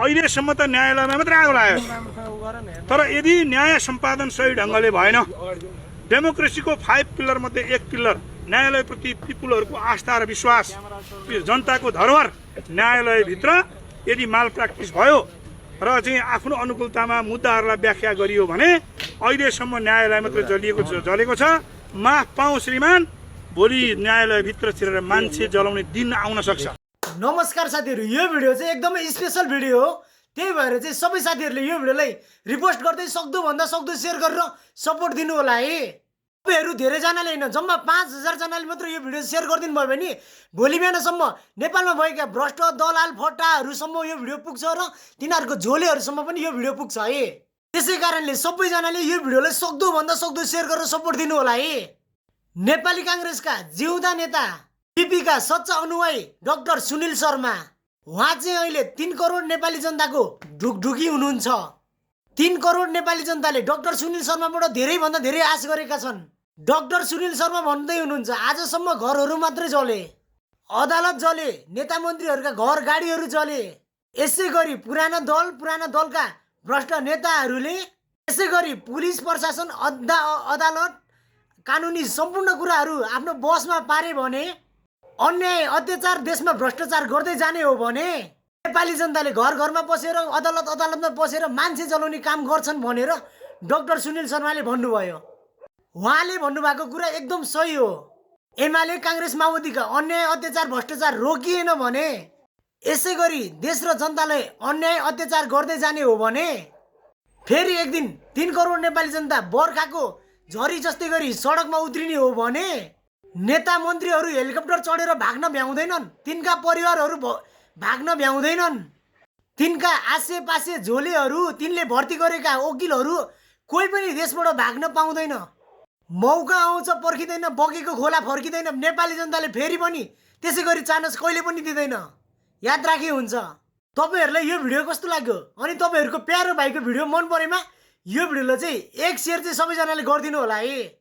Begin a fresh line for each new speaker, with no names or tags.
अहिलेसम्म त न्यायालयमा मात्रै आगो लाग्यो तर यदि न्याय सम्पादन सही ढङ्गले भएन डेमोक्रेसीको 5 पिलर मध्ये एक पिलर न्यायालयप्रति पिपुलहरूको आस्था र विश्वास जनताको धरोहर न्यायालयभित्र यदि माल प्र्याक्टिस भयो र चाहिँ आफ्नो अनुकूलतामा मुद्दाहरूलाई व्याख्या गरियो भने अहिलेसम्म न्यायालय मात्र जलेको छ माफ पाऊ श्रीमान भोलि न्यायालयभित्र छिरेर मान्छे जलाउने दिन आउन सक्छ।
नमस्कार साथीहरु, यो भिडियो चाहिँ एकदमै स्पेशल भिडियो हो। त्यही भएर चाहिँ सबै साथीहरुले यो भिडियोलाई रिपोस्ट गर्दै सक्दो भन्दा सक्दो शेयर गरेर सपोर्ट दिनु होला है। तपाईहरु धेरै जनाले हैन जम्मा 5000 जनाले मात्र यो भिडियो शेयर गरिदिनु भयो भने भोलि बिहानसम्म नेपालमा भएका भ्रष्ट दलाल फटाहरुसम्म यो भिडियो पुग्छ र तिनीहरुको झोलेहरुसम्म पनि यो भिडियो पुग्छ है। त्यसै कारणले सबै जनाले यो भिडियोलाई सक्दो भन्दा सक्दो शेयर गरेर सपोर्ट दिनु होला है। नेपाली कांग्रेसका जिउँदा नेता बीपीका सच्चा अनुयायी डाक्टर सुनिल शर्मा उहाँ चाहिँ अहिले 3 करोड नेपाली जनताको ढुकढुकी हुनुहुन्छ। 3 करोड नेपाली जनताले डाक्टर सुनिल शर्माबाट धेरै भन्दा धेरै आश गरेका छन्। डाक्टर सुनिल शर्मा भन्दै हुनुहुन्छ आजसम्म घरहरू मात्रै जले, अदालत जले, नेता मन्त्रीहरूका घर गाडीहरू जले। यसै गरी पुराना दलका भ्रष्ट नेताहरूले यसै गरी पुलिस प्रशासन अदालत कानुनी सम्पूर्ण कुराहरू आफ्नो बसमा पारे भने अन्याय अत्याचार देशमा भ्रष्टाचार गर्दै जाने हो भने नेपाली जनताले घर घरमा पसेर अदालतमा पसेर मान्छे जलाउने काम गर्छन् भनेर डाक्टर सुनिल शर्माले भन्नुभयो। उहाँले भन्नुभएको कुरा एकदम सही हो। एमाले कांग्रेस माओवादीका अन्याय अत्याचार भ्रष्टाचार रोकिएन भने यसै गरी देश र जनतालाई अन्याय अत्याचार गर्दै जाने हो भने फेरि एक दिन 3 करोड नेपाली जनता बर्खाको झरी जस्तै गरी सडकमा उत्रिने हो भने नेता मन्त्रीहरू हेलिकप्टर चढेर भाग्न भ्याउँदैनन्, तिनका परिवारहरू भाग्न भ्याउँदैनन्, तिनका आसेपासे झोलेहरू तिनले भर्ती गरेका वकिलहरू कोही पनि देशबाट भाग्न पाउँदैन। मौका आउँछ पर्खिँदैन, बगेको खोला फर्किँदैन। नेपाली जनताले फेरि पनि त्यसै गरी चान्स कहिले पनि दिँदैन, याद राखी हुन्छ। तपाईहरुलाई यो भिडियो कस्तो लाग्यो अनि तपाईहरुको प्यारो भाइको भिडियो मन परेमा यो भिडियोलाई चाहिँ एक शेयर चाहिँ सबैजनाले गरिदिनु होला है।